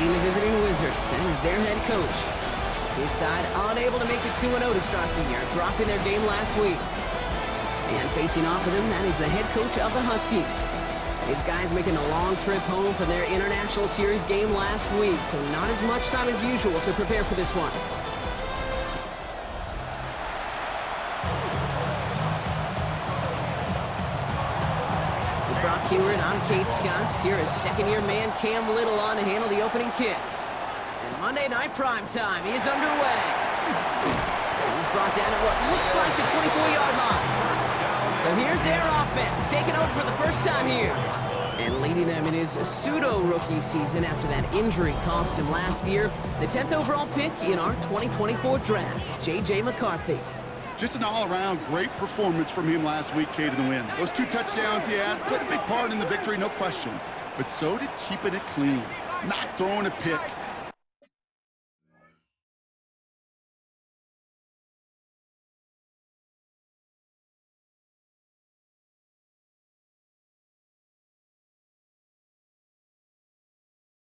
Leading the visiting Wizards, and he's their head coach. His side unable to make it 2-0 to start the year, dropping their game last week. And facing off of them, that is the head coach of the Huskies. His guys making a long trip home for their International Series game last week, so not as much time as usual to prepare for this one. With Brock Hewitt, I'm Kate Scott. Here is second-year man Cam Little on to handle the opening kick. And Monday night prime time is underway. He's brought down at what looks like the 24-yard line. So here's their offense, taking over for the first time here. And leading them in his pseudo-rookie season after that injury cost him last year. The 10th overall pick in our 2024 draft, J.J. McCarthy. Just an all-around great performance from him last week, Kate, in the win. Those 2 touchdowns he had played a big part in the victory, no question. But so did keeping it clean, not throwing a pick.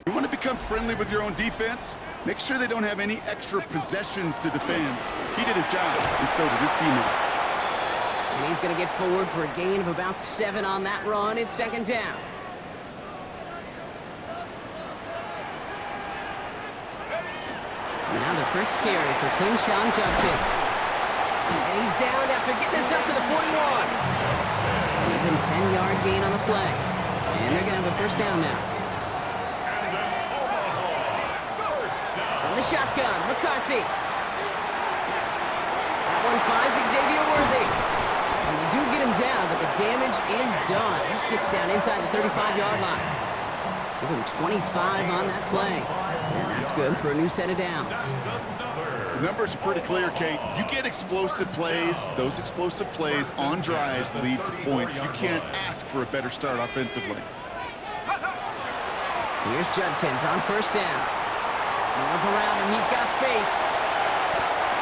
You want to become friendly with your own defense? Make sure they don't have any extra possessions to defend. He did his job, and so did his teammates. And he's going to get forward for a gain of about 7 on that run. It's second down. Now the first carry for King-Sean Judkins. And he's down after getting this up to the 41. An even 10-yard gain on the play. And they're going to have a first down now. The shotgun, McCarthy. That one finds Xavier Worthy. And they do get him down, but the damage is done. This gets down inside the 35-yard line. Give him 25 on that play. And that's good for a new set of downs. The numbers are pretty clear, Kate. You get explosive plays. Those explosive plays on drives lead to points. You can't ask for a better start offensively. Here's Judkins on first down. No one's around him. He's got space.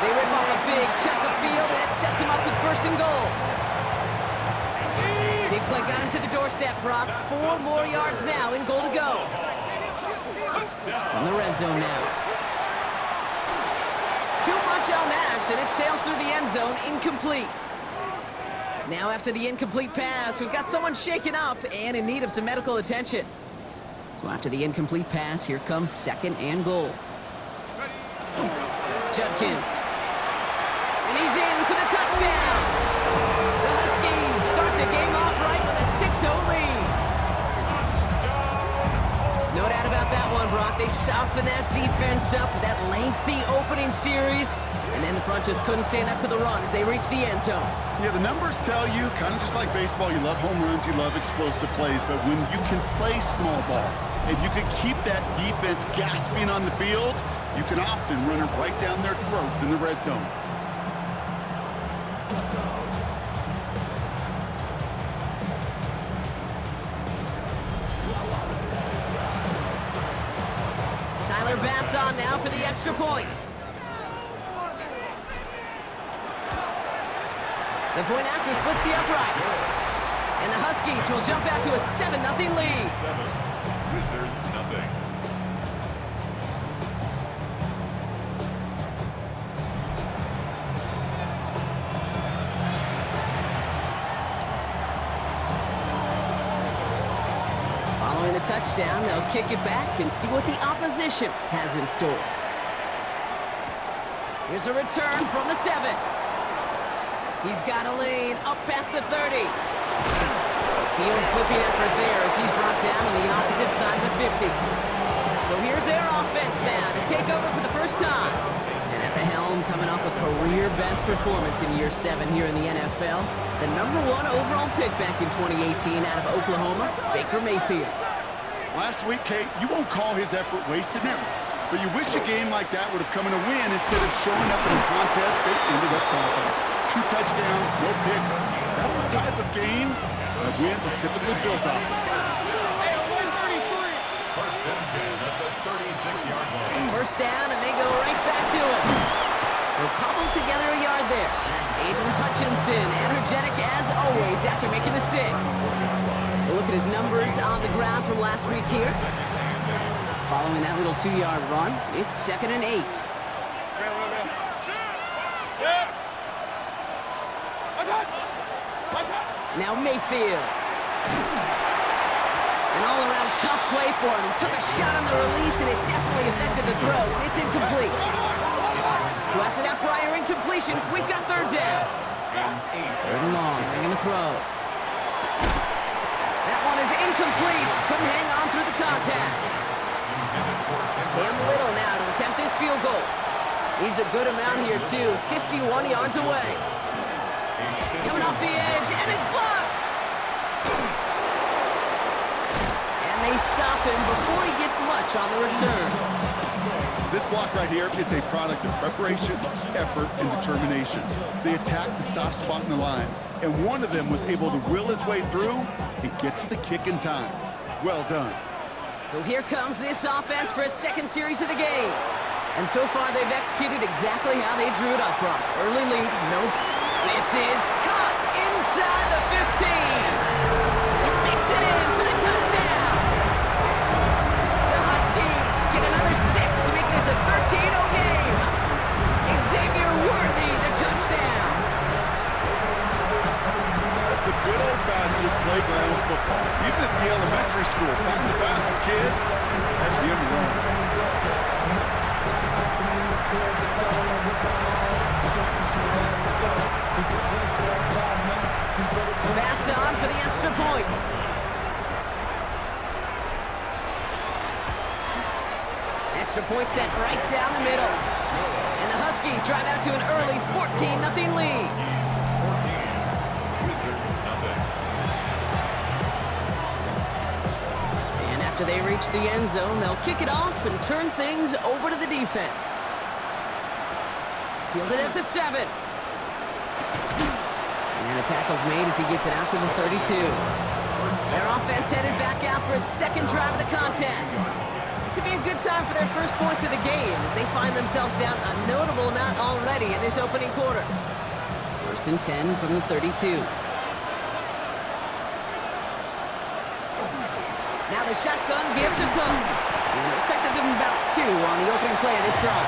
They rip off a big chunk of field, and it sets him up with first and goal. Big play got him to the doorstep, Brock. 4 more yards now, and goal to go. In the red zone now. Too much on that, and it sails through the end zone, incomplete. Now after the incomplete pass, we've got someone shaken up and in need of some medical attention. So after the incomplete pass, here comes second and goal. Judkins. And he's in for the touchdown. The Huskies start the game off right with a 6-0 lead. No doubt about that one, Brock. They softened that defense up with that lengthy opening series. And then the front just couldn't stand up to the run as they reached the end zone. Yeah, the numbers tell you, kind of just like baseball, you love home runs, you love explosive plays, but when you can play small ball, and you can keep that defense gasping on the field, you can often run it right down their throats in the red zone. Tyler Bass on now for the extra point. The point after splits the uprights. And the Huskies will jump out to a 7-0 lead. 7, Wizards nothing. Following the touchdown, they'll kick it back and see what the opposition has in store. Here's a return from the 7. He's got a lane up past the 30. Field flipping effort there as he's brought down on the opposite side of the 50. So here's their offense now to take over for the first time. And at the helm, coming off a career-best performance in year 7 here in the NFL, the #1 overall pick back in 2018 out of Oklahoma, Baker Mayfield. Last week, Kate, you won't call his effort wasted, never. But you wish a game like that would have come in a win instead of showing up in a contest they ended up dropping. 2 touchdowns, no picks. That's the type of game that wins are typically built off of. First and 10 at the 36-yard line. First down, and they go right back to it. They'll cobble together a yard there. Aiden Hutchinson, energetic as always after making the stick. We'll look at his numbers on the ground from last week here. Following that little 2-yard run, it's 2nd and 8. Now Mayfield. An all-around tough play for him. He took a shot on the release, and it definitely affected the throw. It's incomplete. So after that prior incompletion, we've got 3rd down. 3rd and long, they're going to throw. That one is incomplete. Couldn't hang on through the contact. Cam Little now to attempt this field goal. Needs a good amount here, too. 51 yards away. Coming off the edge, and it's blocked! And they stop him before he gets much on the return. This block right here, it's a product of preparation, effort, and determination. They attacked the soft spot in the line, and one of them was able to will his way through and get to the kick in time. Well done. So here comes this offense for its 2nd series of the game. And so far, they've executed exactly how they drew it up, Brock. Early lead, nope. This is caught inside the 15. He makes it in for the touchdown. The Huskies get another 6 to make this a 13-0 game. Xavier Worthy, the touchdown. That's a good old-fashioned playground football. Even at the elementary school, find the fastest kid, that's the end zone. Pass on for the extra point. Extra point set right down the middle. And the Huskies drive out to an early 14-0 lead. And after they reach the end zone, they'll kick it off and turn things over to the defense. Fielded at the 7. And the tackle's made as he gets it out to the 32. Their offense headed back out for its 2nd drive of the contest. This would be a good time for their first points of the game as they find themselves down a notable amount already in this opening quarter. 1st and 10 from the 32. Now the shotgun give to Cook. And it looks like they'll give him about 2 on the opening play of this drive.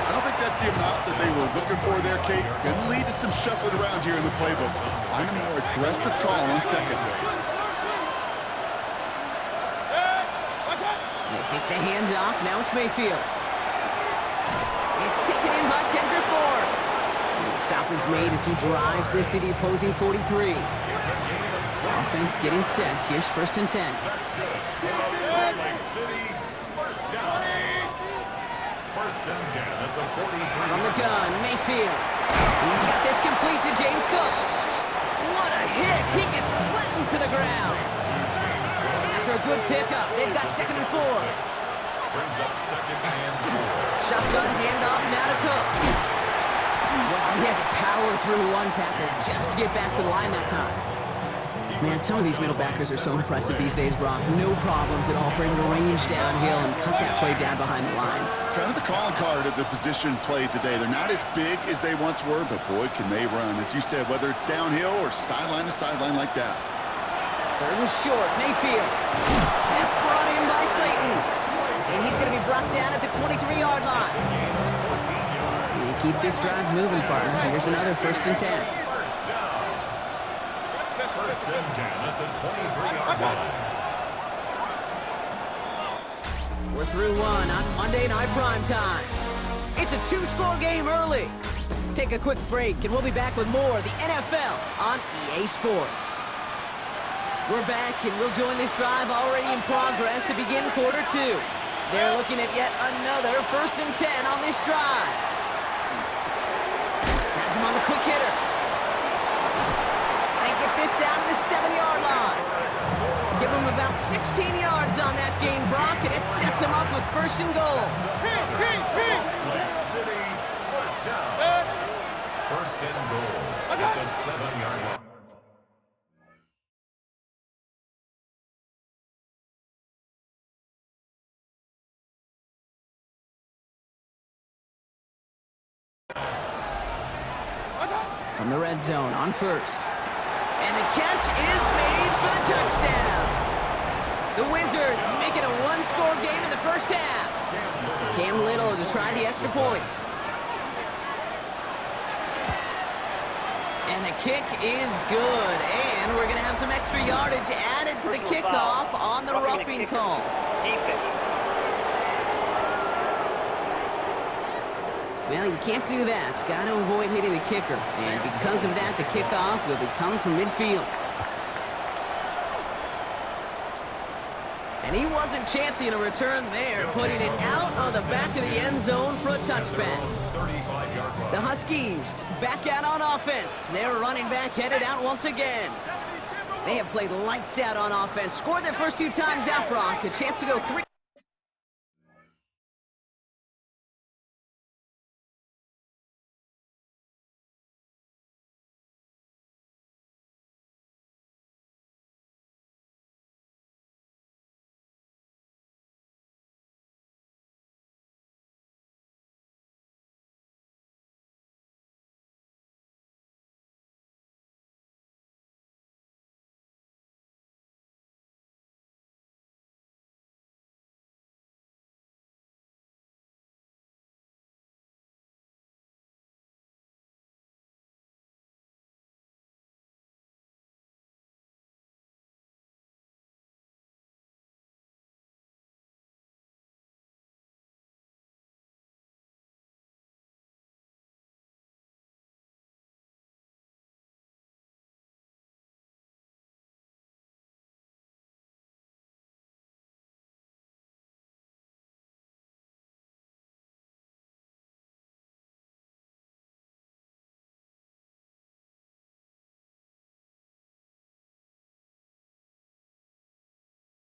I don't think that's the amount that they were looking for there, Kate. Going to lead to some shuffling around here in the playbook. Find a more aggressive call on 2nd. They think the hands off. Now it's Mayfield. It's taken in by Kendrick Bourne. And the stop is made as he drives this to the opposing 43. Offense getting set. Here's 1st and 10. That's good. Salt Lake City, 1st down. 1st and 10 at the 43. From the gun, Mayfield. He's got this complete to James Cook. What a hit! He gets flattened to the ground. After a good pickup, they've got 2nd and 4. Brings up 2nd and 4. Shotgun handoff now to Cook. Well, he had to power through one tackle just to get back to the line that time. Man, some of these middle backers are so impressive these days, Brock. No problems at all for him to range downhill and cut that play down behind the line. Kind of the calling card of the position played today. They're not as big as they once were, but boy, can they run. As you said, whether it's downhill or sideline to sideline like that. 3rd and short, Mayfield. Pass brought in by Slayton. And he's going to be brought down at the 23-yard line. And keep this drive moving, partner. Here's another 1st and 10. 1st and 10 at the 23-yard line. We're through one on Monday Night Primetime. It's a 2-score game early. Take a quick break, and we'll be back with more of the NFL on EA Sports. We're back, and we'll join this drive already in progress to begin quarter 2. They're looking at yet another 1st and 10 on this drive. Has him on the quick hitter. They get this down to the 7-yard line. Give him about 16 yards on that gain, Brock, and it sets him up with 1st and goal. Lake City, 1st down. 1st and goal at the 7-yard line. From the red zone on 1st. And the catch is made for the touchdown. The Wizards make it a one-score game in the first half. Cam Little to try the extra point. And the kick is good. And we're going to have some extra yardage added to the kickoff on the roughing call. Well, you can't do that. Got to avoid hitting the kicker. And because of that, the kickoff will be coming from midfield. And he wasn't chancing a return there, putting it out on the back of the end zone for a touchback. The Huskies back out on offense. Their running back headed out once again. They have played lights out on offense. Scored their first 2 times out, Brock. A chance to go 3.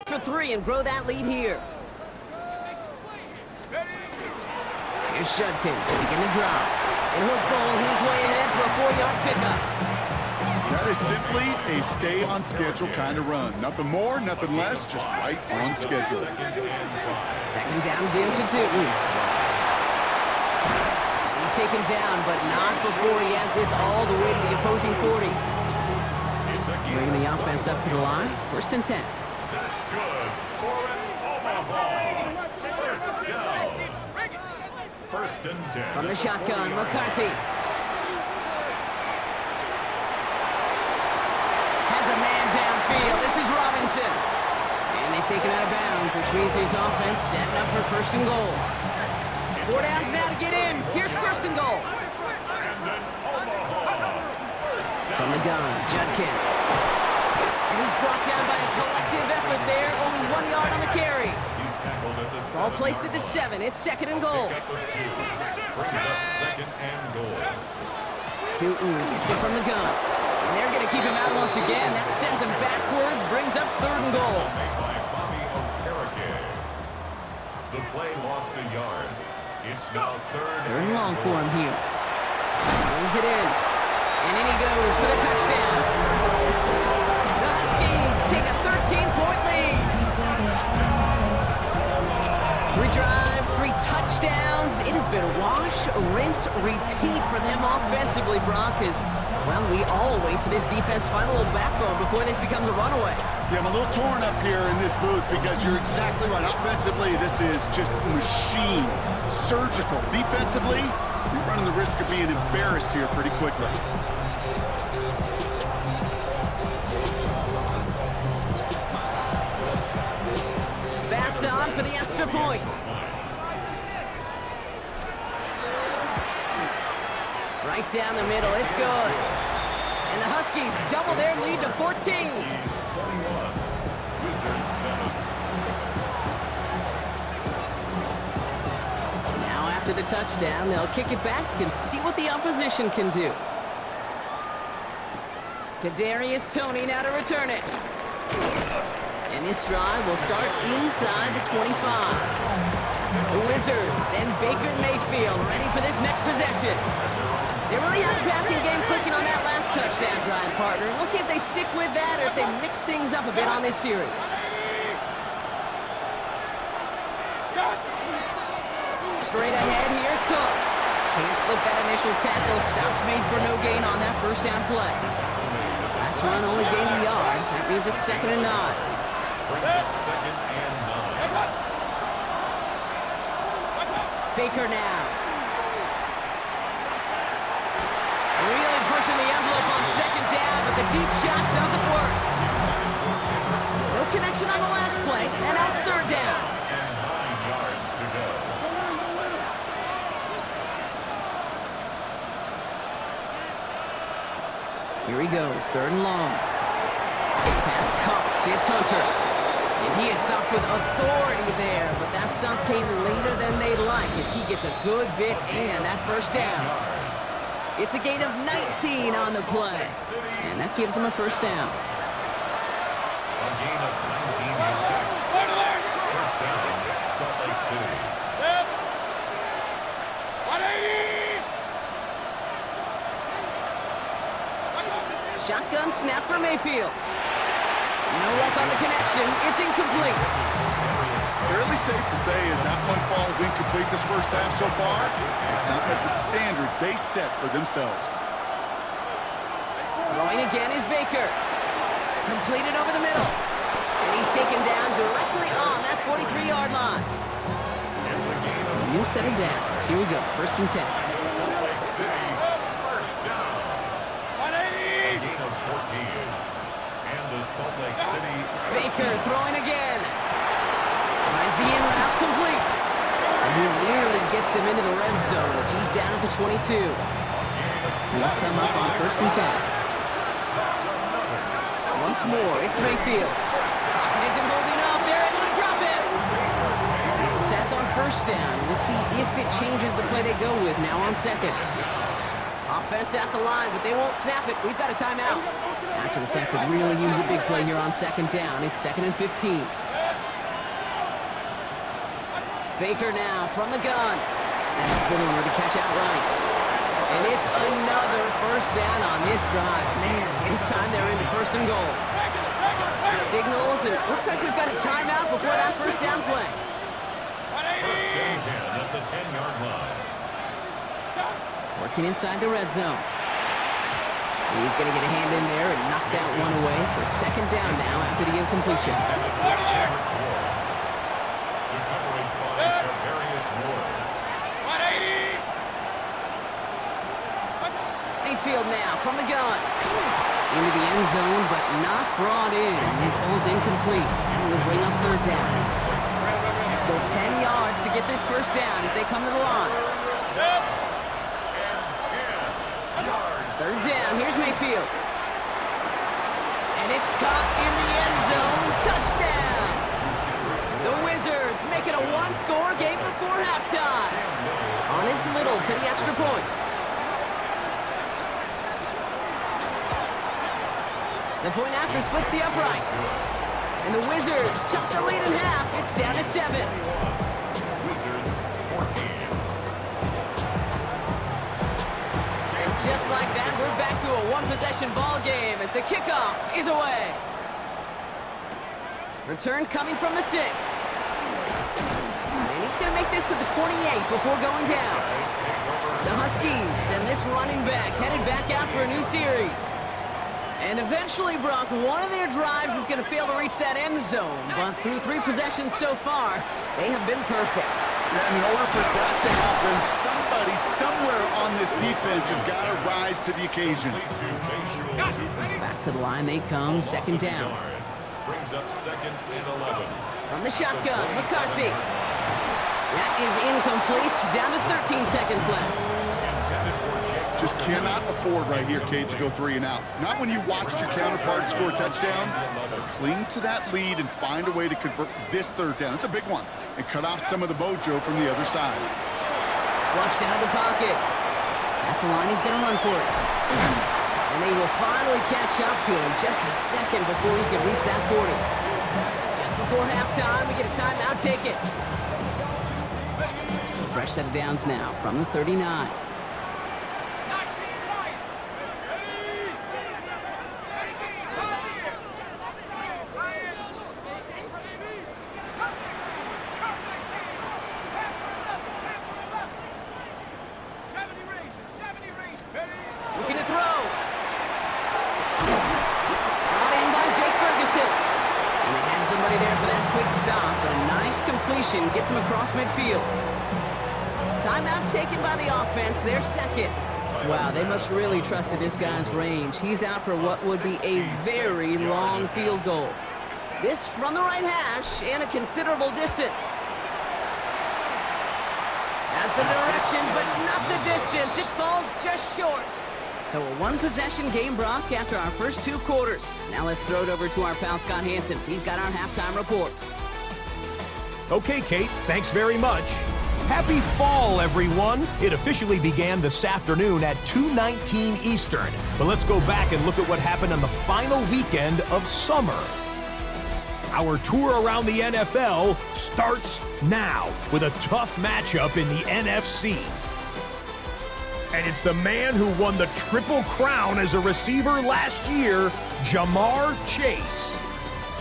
For 3 and grow that lead here. Here's Judkins to begin the drive. And he'll bowl his way ahead for a 4-yard pickup. That is simply a stay-on-schedule kind of run. Nothing more, nothing less, just right on schedule. Second down, give to Tootin. He's taken down, but not before he has this all the way to the opposing 40. Bringing the offense up to the line. 1st and 10. That's good for an Omaha. First down. 1st and 10. From the shotgun, McCarthy. Has a man downfield. This is Robinson. And they take him out of bounds, which means his offense setting up for 1st and goal. 4 downs now to get in. Here's 1st and goal. From the gun, Judkins. And he's brought down by a collective effort there. Only 1 yard on the carry. Ball placed at the 7. It's 2nd and goal. Brings up 2nd and goal. Tootin gets it from the gun. And they're going to keep him out once again. That sends him backwards, brings up 3rd and goal. The play lost a yard. It's now 3rd and long for him here. Brings it in. And in he goes for the touchdown. The Huskies take a 13-point lead. 3 drives, 3 touchdowns. It has been wash, rinse, repeat for them offensively, Brock, as, well, we all wait for this defense to find a little backbone before this becomes a runaway. Yeah, I'm a little torn up here in this booth because you're exactly right. Offensively, this is just a machine. Surgical. Defensively, you're running the risk of being embarrassed here pretty quickly. Pass on for the extra point. Right down the middle. It's good. And the Huskies double their lead to 14. 21. Wizards 7. Now after the touchdown, they'll kick it back and see what the opposition can do. Kadarius Toney now to return it. And this drive will start inside the 25. The Wizards and Baker Mayfield ready for this next possession. They really have the passing game clicking on that last touchdown drive, partner. We'll see if they stick with that or if they mix things up a bit on this series. Straight ahead, here's Cook. Can't slip that initial tackle. Stops made for no gain on that 1st down play. Last one only gained a yard. That means it's 2nd and 9. Brings up second and 9. Baker now. Really pushing the envelope on second down, but the deep shot doesn't work. No connection on the last play, and that's third down. And 9 yards to go. Here he goes, third and long. Pass caught, it's Hunter. And he is stopped with authority there, but that stop came later than they'd like as he gets a good bit and that first down. It's a gain of 19 on the play, and that gives him a first down. A gain of 19 yards. First down, Salt Lake City. Shotgun snap for Mayfield. No luck on the connection. It's incomplete. Fairly safe to say as that one falls incomplete this first half so far. It's not met the standard they set for themselves. Throwing again is Baker. Completed over the middle. And he's taken down directly on that 43-yard line. It's a gain So of a new set of downs. Here we go, first and 10. Salt Lake City. First down. A gain of 14. And the Salt Lake City. Baker throwing again. Finds the in route complete. And he nearly gets them into the red zone as he's down at the 22. He'll come up on first and 10. Once more, it's Mayfield. Pocket isn't holding up. They're able to drop it. It's a sack on first down. We'll see if it changes the play they go with now on second. Offense at the line, but they won't snap it. We've got a timeout. After the sack could really use a big play here on second down. It's second and 15. Baker now from the gun. And it's Boomer to catch outright. And it's another first down on this drive. Man, this time they're into first and goal. Signals, and it looks like we've got a timeout before that first down play. First and 10 at the 10-yard line. Working inside the red zone. He's going to get a hand in there and knock that one away. So second down now after the incompletion. The coverage by Charvarius Ward. Mayfield now from the gun. Into the end zone, but not brought in. He falls incomplete. And will bring up third down. Still 10 yards to get this first down as they come to the line. Third down, here's Mayfield. And it's caught in the end zone. Touchdown! The Wizards make it a one-score game before halftime. On his little for the extra point. The point after splits the uprights. And the Wizards chop the lead in half. It's down to 7. Wizards 14. Just like that, we're back to a one-possession ball game as the kickoff is away. Return coming from the 6. And he's going to make this to the 28 before going down. The Huskies and this running back headed back out for a new series. And eventually, Brock, one of their drives is going to fail to reach that end zone. But through 3 possessions so far, they have been perfect. And in order for that to happen, somebody somewhere on this defense has got to rise to the occasion. Back to the line they come, second down. Brings up second and 11. From the shotgun, McCarthy. That is incomplete, down to 13 seconds left. Just cannot afford right here, Kate, to go 3 and out. Not when you watched your counterpart score a touchdown, but cling to that lead and find a way to convert this third down. It's a big one. And cut off some of the mojo from the other side. Flushed out of the pocket. That's the line, he's going to run for it. And they will finally catch up to him just a second before he can reach that 40. Just before halftime, we get a timeout ticket. So fresh set of downs now from the 39. Looking to throw. Brought in by Jake Ferguson. And they had somebody Nice completion, gets him across midfield. Timeout taken by the offense, their second. Wow, they must really trusted this guy's range. He's out for what would be a very long field goal. This from the right hash and a considerable distance. Has the direction, but not the distance. It falls just short. So a one-possession game, Brock, after our first 2 quarters. Now let's throw it over to our pal Scott Hansen. He's got our halftime report. Okay, Kate, thanks very much. Happy fall, everyone. It officially began this afternoon at 2:19 Eastern. But let's go back and look at what happened on the final weekend of summer. Our tour around the NFL starts now with a tough matchup in the NFC. And it's the man who won the Triple Crown as a receiver last year, Jamar Chase.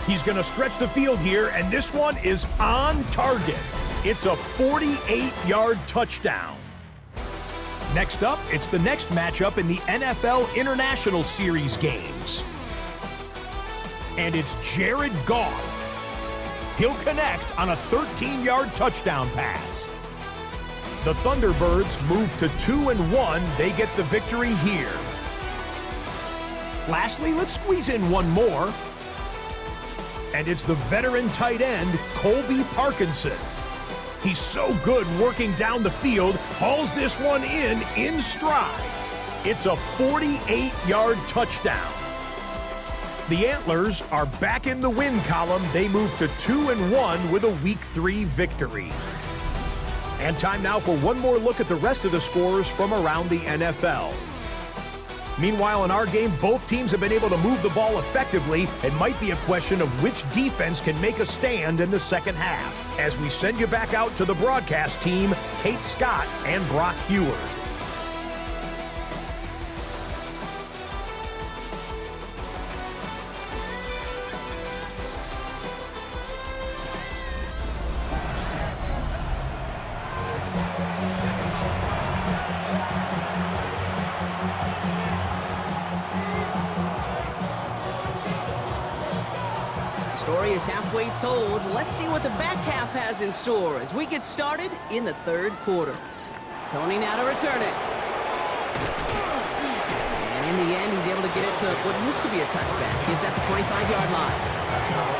He's going to stretch the field here, and this one is on target. It's a 48-yard touchdown. Next up, it's the next matchup in the NFL International Series games. And it's Jared Goff. He'll connect on a 13-yard touchdown pass. The Thunderbirds move to 2-1. They get the victory here. Lastly, let's squeeze in one more. And it's the veteran tight end, Colby Parkinson. He's so good working down the field, hauls this one in stride. It's a 48-yard touchdown. The Antlers are back in the win column. They move to 2-1 with a Week 3 victory. And time now for one more look at the rest of the scores from around the NFL. Meanwhile, in our game, both teams have been able to move the ball effectively. It might be a question of which defense can make a stand in the second half. As we send you back out to the broadcast team, Kate Scott and Brock Heward. Story is halfway told. Let's see what the back half has in store as we get started in the third quarter. Tony now to return it. And in the end, he's able to get it to what used to be a touchback. It's at the 25-yard line.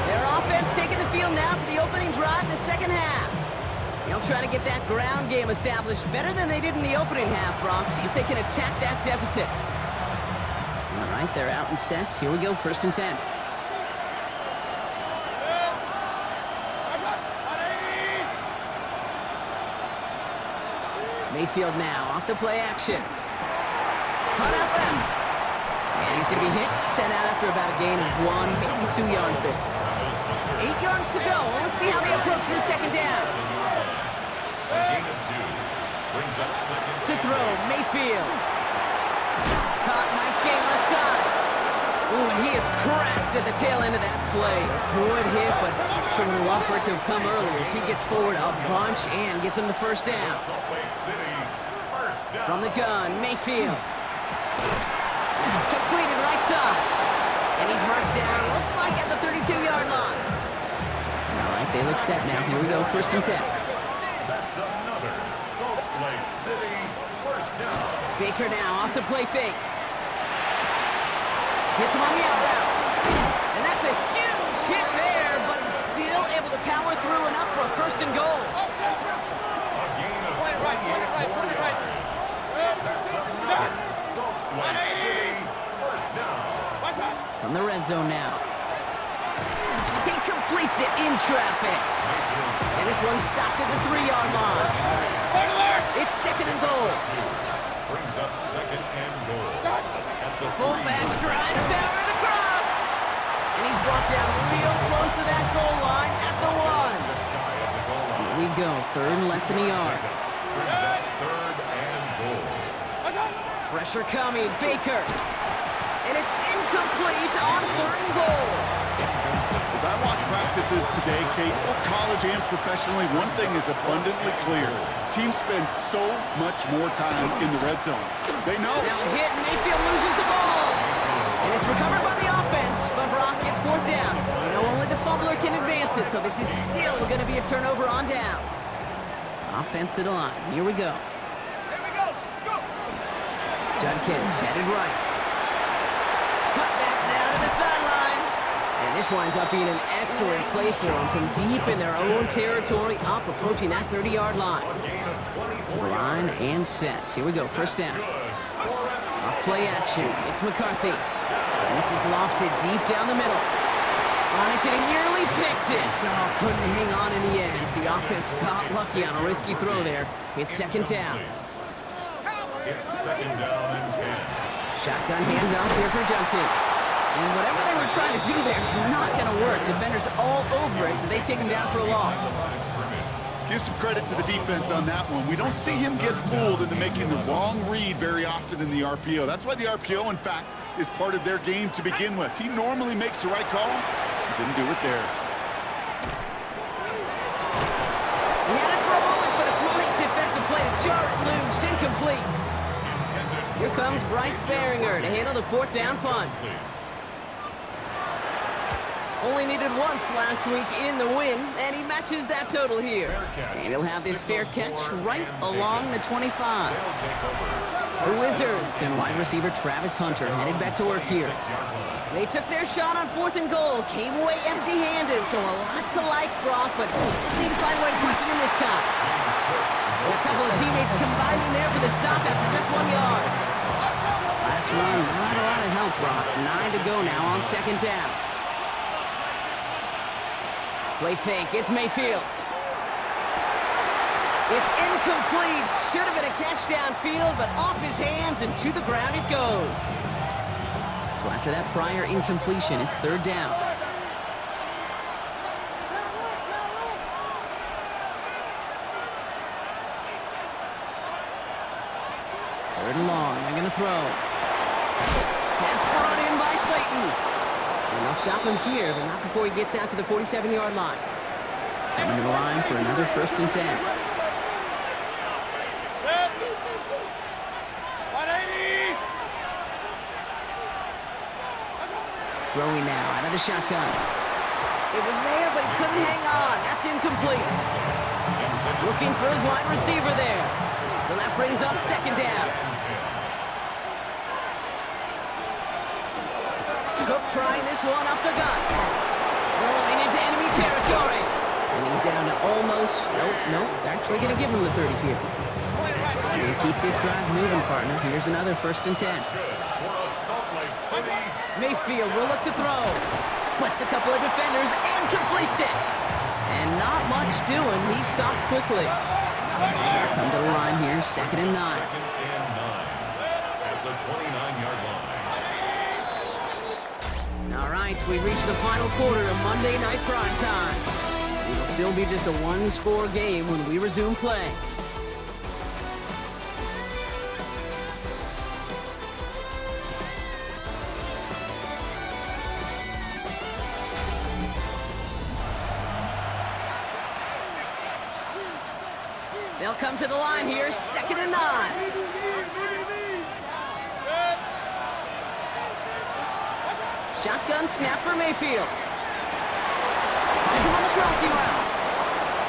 Their offense taking the field now for the opening drive in the second half. They'll try to get that ground game established better than they did in the opening half, Brock. See if they can attack that deficit. All right, they're out and set. Here we go, 1st and 10. Mayfield now, off the play action. Cut out left. And he's going to be hit, sent out after about a gain of 1, maybe 2 yards there. 8 yards to go. Let's see how they approach this second down. A gain of 2. Brings up second. To throw, Mayfield. Caught, nice game left side. Ooh, and he is cracked at the tail end of that play. A good hit, but sure would love for it to have come earlier as he gets forward a bunch and gets him the first down. From the gun, Mayfield. It's completed right side. And he's marked down, looks like at the 32-yard line. All right, they look set now. Here we go, 1st and 10. That's another Salt Lake City first down. Baker now off the play fake. Hits him on the out route. And that's a huge hit there, but he's still able to power through enough for a 1st and goal. A gain of 28 yards. That's another Salt Lake City first down. From the red zone now. He completes it in traffic. And this one's stopped at the 3-yard line. It's 2nd and goal. Brings up 2nd and goal. Fullback trying to power it across. And he's brought down real close to that goal line at the 1. Here we go, 3rd and less than a yard. Brings up 3rd and goal. Pressure coming, Baker. And it's incomplete on 3rd and goal. As I watch practices today, Kate, both college and professionally, one thing is abundantly clear. Teams spend so much more time in the red zone. They know. Now hit, Mayfield loses the ball. And it's recovered by the offense, but Brock gets 4th down. You know, only the fumbler score can advance it, so this is still going to be a turnover on downs. Offense to the line. Here we go. Judkins headed right. Cut back now to the sideline. And this winds up being an excellent play for them from deep in their own territory, up approaching that 30-yard line. To the line and set. Here we go, first down. Off play action, it's McCarthy. And this is lofted deep down the middle. On it, and he nearly picked it. So couldn't hang on in the end. The offense got lucky on a risky throw there. It's second down. It's second down and 10. Shotgun handoff here for Judkins. And whatever they were trying to do there is not going to work. Defenders all over it, so they take him down for a loss. Give some credit to the defense on that one. We don't see him get fooled into making the wrong read very often in the RPO. That's why the RPO, in fact, is part of their game to begin with. He normally makes the right call. He didn't do it there. He had it for a moment, but a great defensive play to jar it loose. Incomplete. Here comes Bryce Behringer to handle the fourth down punt. Only needed once last week in the win, and he matches that total here. And he'll have this fair catch right along the 25. The Wizards and wide receiver Travis Hunter headed back to work here. They took their shot on 4th and goal, came away empty-handed, so a lot to like, Brock, but just need to find a way to punch it in this time. And a couple of teammates combining there for the stop after just 1 yard. Last run, not a lot of help, Brock. 9 to go now on second down. Play fake, it's Mayfield. It's incomplete. Should have been a catch downfield, but off his hands and to the ground it goes. So after that prior incompletion, it's third down. Third and long, they're going to throw. Pass brought in by Slayton. And they'll stop him here, but not before he gets out to the 47-yard line. Coming to the line for another 1st and 10. Throwing now out of the shotgun. It was there, but he couldn't hang on. That's incomplete. Looking for his wide receiver there. So that brings up second down. Cook trying this one up the gut. Rolling into enemy territory. And he's down to almost, nope, actually going to give him the 30 here. And keep this drive moving, partner. Here's another 1st and 10. Mayfield will look to throw. Splits a couple of defenders and completes it. And not much doing. He stopped quickly. Come to the line here, 2nd and 9. At the 29-yard line. All right, we reached the final quarter of Monday Night Prime Time. It'll still be just a one-score game when we resume play. They'll come to the line here, 2nd and 9. Shotgun snap for Mayfield. Finds him on the crossing route.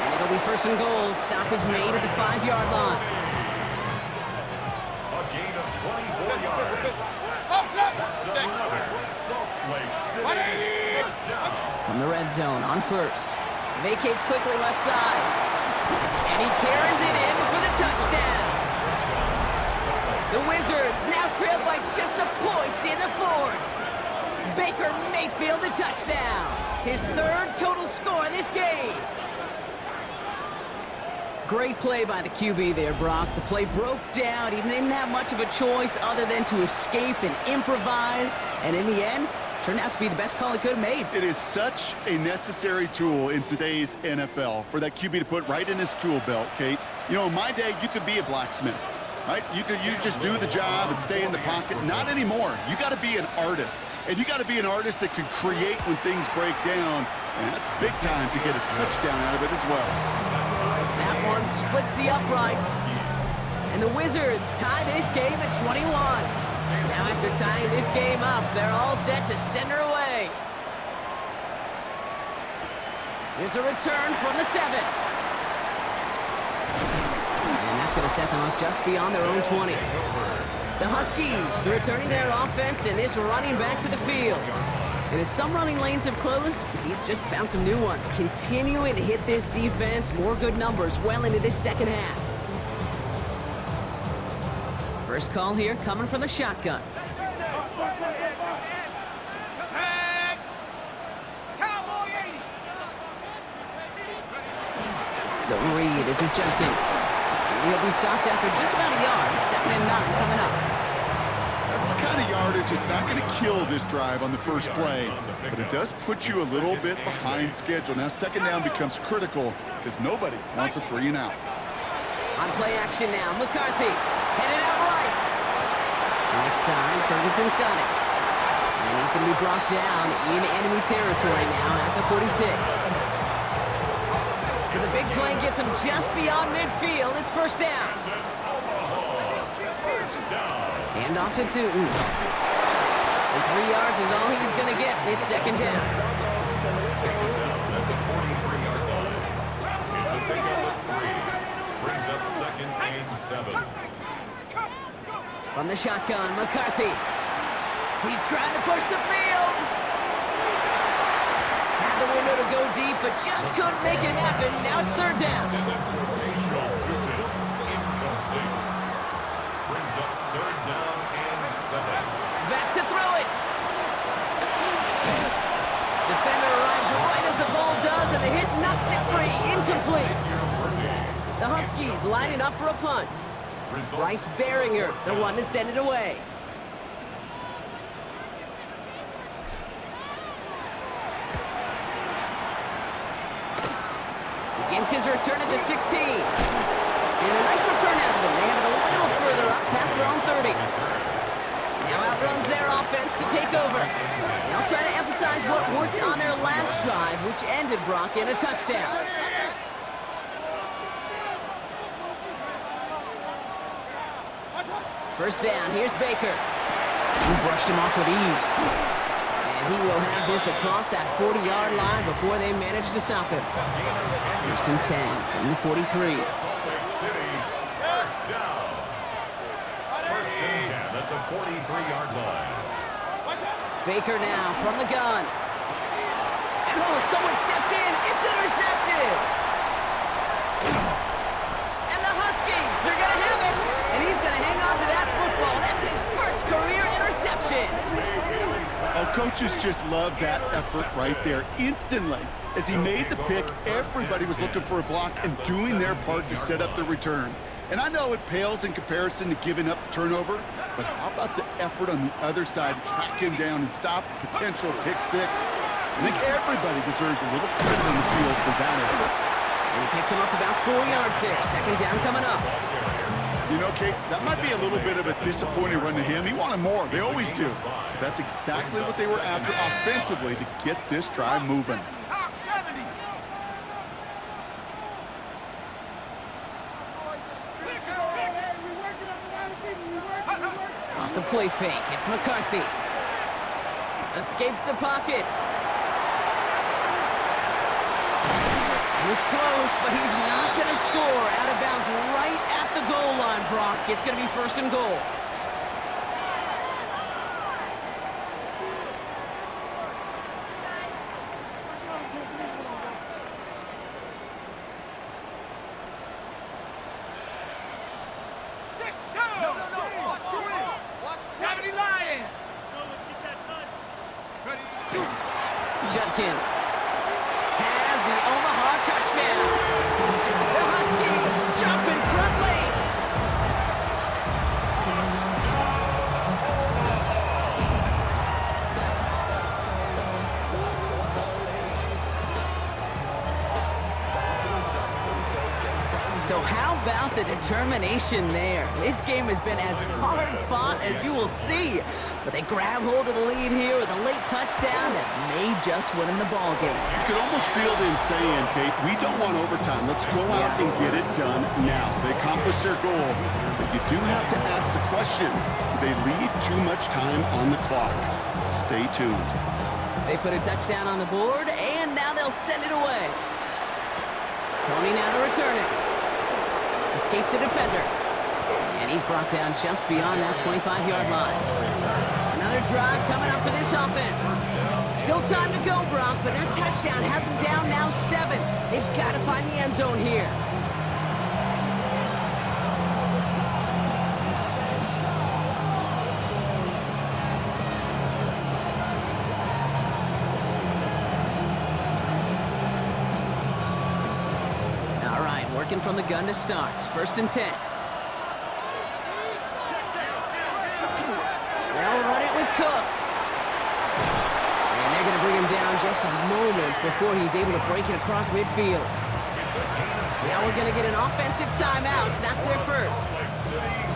And it'll be 1st and goal. Stop is made at the 5-yard line. A gain of 24 yards. That's another Salt Lake City first down. From the red zone on 1st. Vacates quickly left side. And he carries it in for the touchdown. The Wizards now trail by just a point in the 4th. Baker Mayfield a touchdown. His 3rd total score in this game. Great play by the QB there, Brock. The play broke down. He didn't have much of a choice other than to escape and improvise. And in the end, turned out to be the best call he could have made. It is such a necessary tool in today's NFL for that QB to put right in his tool belt, Kate. You know, in my day, you could be a blacksmith, right? You just do the job and stay in the pocket. Not anymore. You got to be an artist. And you got to be an artist that can create when things break down. And that's big time to get a touchdown out of it as well. That one splits the uprights. And the Wizards tie this game at 21. Now after tying this game up, they're all set to send her away. Here's a return from the 7. And that's going to set them up just beyond their own 20. The Huskies returning their offense and this running back to the field. And as some running lanes have closed, he's just found some new ones, continuing to hit this defense. More good numbers well into this second half. First call here coming from the shotgun. Zone read. This is Jenkins. He'll be stopped after just about a yard. 2nd and 9 coming up. That's the kind of yardage it's not going to kill this drive on the first play, but it does put you a little bit behind schedule. Now 2nd down becomes critical because nobody wants a 3 and out. On play action now, McCarthy headed out right. Right side, Ferguson's got it. And he's going to be brought down in enemy territory now at the 46. So the big play gets him just beyond midfield. It's 1st down. Hand off to Tootin. And 3 yards is all he's going to get. It's 2nd down. It's a pickup of 3. Brings up 2nd and 7. From the shotgun, McCarthy. He's trying to push the field. Had the window to go deep, but just couldn't make it happen. Now it's 3rd down. Brings up 3rd down and 7. Back to throw it. Defender arrives right as the ball does, and the hit knocks it free. Incomplete. The Huskies lining up for a punt. Bryce Behringer, the one to send it away. Begins his return at the 16. And a nice return out of him. They have it a little further up past their own 30. Now outruns their offense to take over. Now trying to emphasize what worked on their last drive, which ended Brock in a touchdown. First down, here's Baker. He brushed him off with ease. And he will have this across that 40-yard line before they manage to stop him. 1st and 10 from the 43. Salt Lake City, 1st down. 1st and 10 at the 43-yard line. Baker now from the gun. And oh, someone stepped in. It's intercepted. And the Huskies are going to have it. And he's going to hang on to that football. That's his first career interception. Oh, coaches just love that effort right there. Instantly, as he made the pick, everybody was looking for a block and doing their part to set up the return. And I know it pales in comparison to giving up the turnover, but how about the effort on the other side to track him down and stop a potential pick 6? I think everybody deserves a little credit on the field for that effort. And he picks him up about 4 yards there. 2nd down coming up. You know, Kate, that might be a little bit of a disappointing run to him. He wanted more. They always do. But that's exactly what they were after offensively to get this drive moving. Off the play fake, it's McCarthy. Escapes the pocket. And it's close, but he's not going to score. Out of bounds right at the goal line, Brock. It's going to be 1st and goal. Judkins has the Omaha touchdown. The Huskies jump in front late. So how about the determination there? This game has been as hard fought as you will see. But they grab hold of the lead here with a late touchdown that may just win them the ball game. You could almost feel them saying, Kate, we don't want overtime. Let's go out and get it done now. They accomplished their goal. But you do have to ask the question, do they leave too much time on the clock? Stay tuned. They put a touchdown on the board, and now they'll they'll send it away. Tony now to return it. Escapes a defender. And he's brought down just beyond that 25-yard line. Another drive coming up for this offense. Still time to go, Brock, but that touchdown has them down now 7. They've got to find the end zone here. All right, working from the gun to start. 1st and 10. They'll run it with Cook. And they're going to bring him down just a moment before he's able to break it across midfield. Now we're going to get an offensive timeout. That's their first.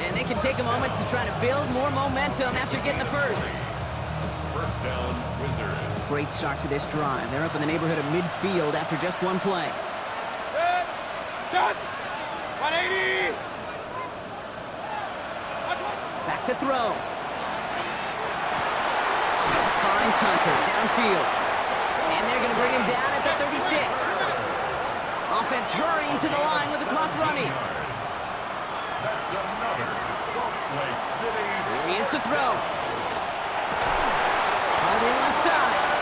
And they can take a moment to try to build more momentum after getting the first. First down, Wizard. Great start to this drive. They're up in the neighborhood of midfield after just one play. Done. 180. Back to throw. Finds Hunter downfield. And they're going to bring him down at the 36. Offense hurrying to the line with the clock running. That's another Salt Lake City. Here he is to throw. On the left side.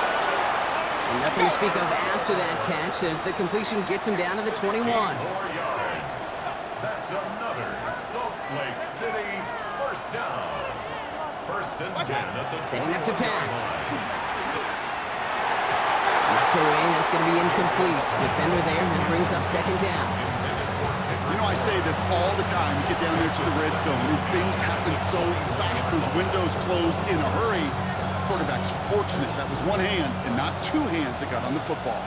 And nothing to speak of after that catch as the completion gets him down to the 21. 4 yards. That's another Salt Lake City first down. 1st and 10 at the Setting up to 21-yard pass. line. Knocked away, and that's going to be incomplete. Defender there, and that brings up 2nd down. You know, I say this all the time. You get down there to the red zone, and things happen so fast. Those windows close in a hurry. Quarterback's fortunate that was one hand and not 2 hands that got on the football.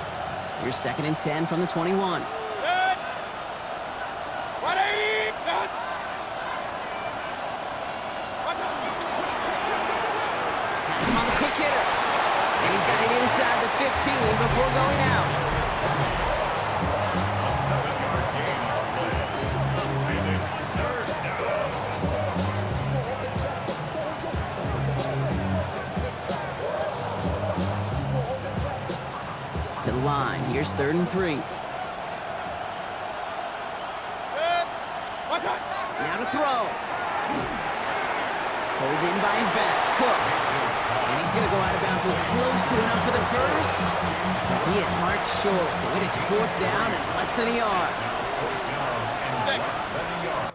Here's 2nd and 10 from the 21. 180. Done. Pass him on the quick hitter. And he's got it inside the 15 before going out. A 7-yard gain on the play. And it's 3rd down. To the line. Here's 3rd and 3. One time. Now to throw. Pulled in by his back. Cook. And he's going to go out of bounds with close to enough for the first. He is marked short, so it is 4th down and less than a yard. 4th down and less than a yard.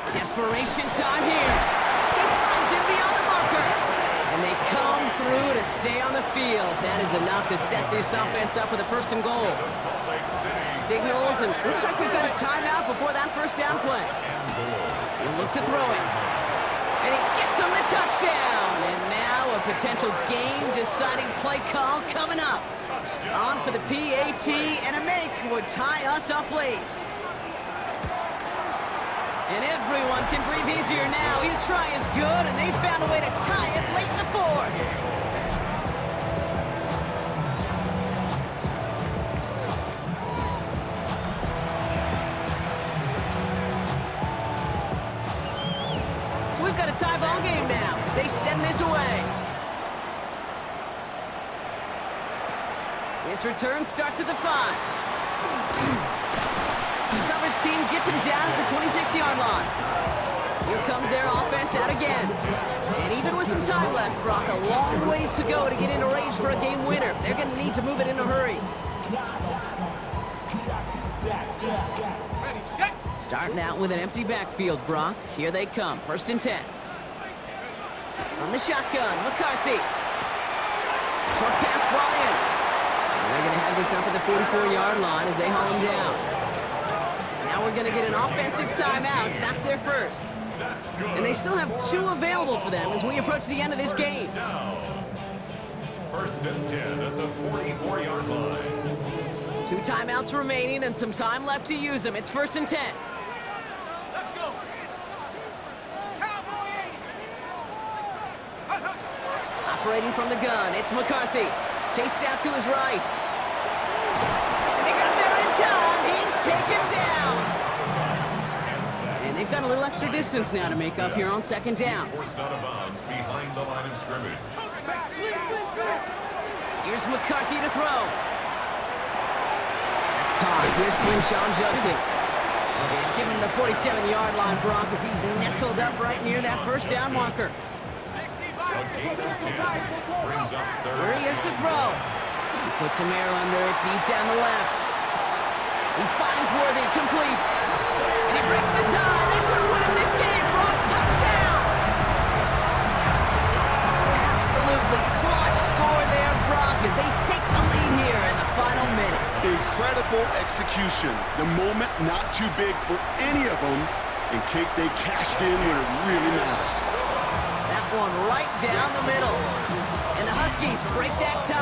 Desperation time here. He finds him beyond the marker. And they come through to stay on the field. That is enough to set this offense up with a 1st and goal. Salt Lake City. Signals, and looks like we've got a timeout before that 1st down play. He'll look to throw it. And he gets him the touchdown. And now a potential game-deciding play call coming up. On for the PAT, and a make would tie us up late. And everyone can breathe easier now. His try is good, and they found a way to tie it late in the 4th. So we've got a tie ball game now. they send this away. This return starts at the 5. Coverage team gets him down at the 26-yard line. Here comes their offense out again. And even with some time left, Brock, a long ways to go to get into range for a game winner. They're going to need to move it in a hurry. Starting out with an empty backfield, Brock. Here they come, 1st and 10. From the shotgun, McCarthy. Short pass brought in. And they're going to have this up at the 44-yard line as they haul him down. Now we're going to get an offensive timeout. That's their first. And they still have 2 available for them as we approach the end of this game. 1st and 10 at the 44-yard line. 2 timeouts remaining and some time left to use them. It's 1st and 10. Let's go. Operating from the gun, it's McCarthy. Chased out to his right. And they got there in time. He's taken down. And they've got a little extra distance now to make up here on 2nd down. Forced out of bounds behind the line of scrimmage. Here's McCarthy to throw. That's caught. Here's Clinshawn Judkins. And give him the 47-yard line, Brock, as he's nestled up right near that 1st down marker. A gain of 10 brings up 3rd. Where he is to throw. He puts some air under it deep down the left. He finds Worthy, complete. And he breaks the tie. That's going to win him this game. Brock, touchdown. Absolutely clutch score there, Brock, as they take the lead here in the final minutes. Incredible execution. The moment not too big for any of them. And Kate, they cashed in when it really mattered. That one right down the middle. And the Huskies break that tie.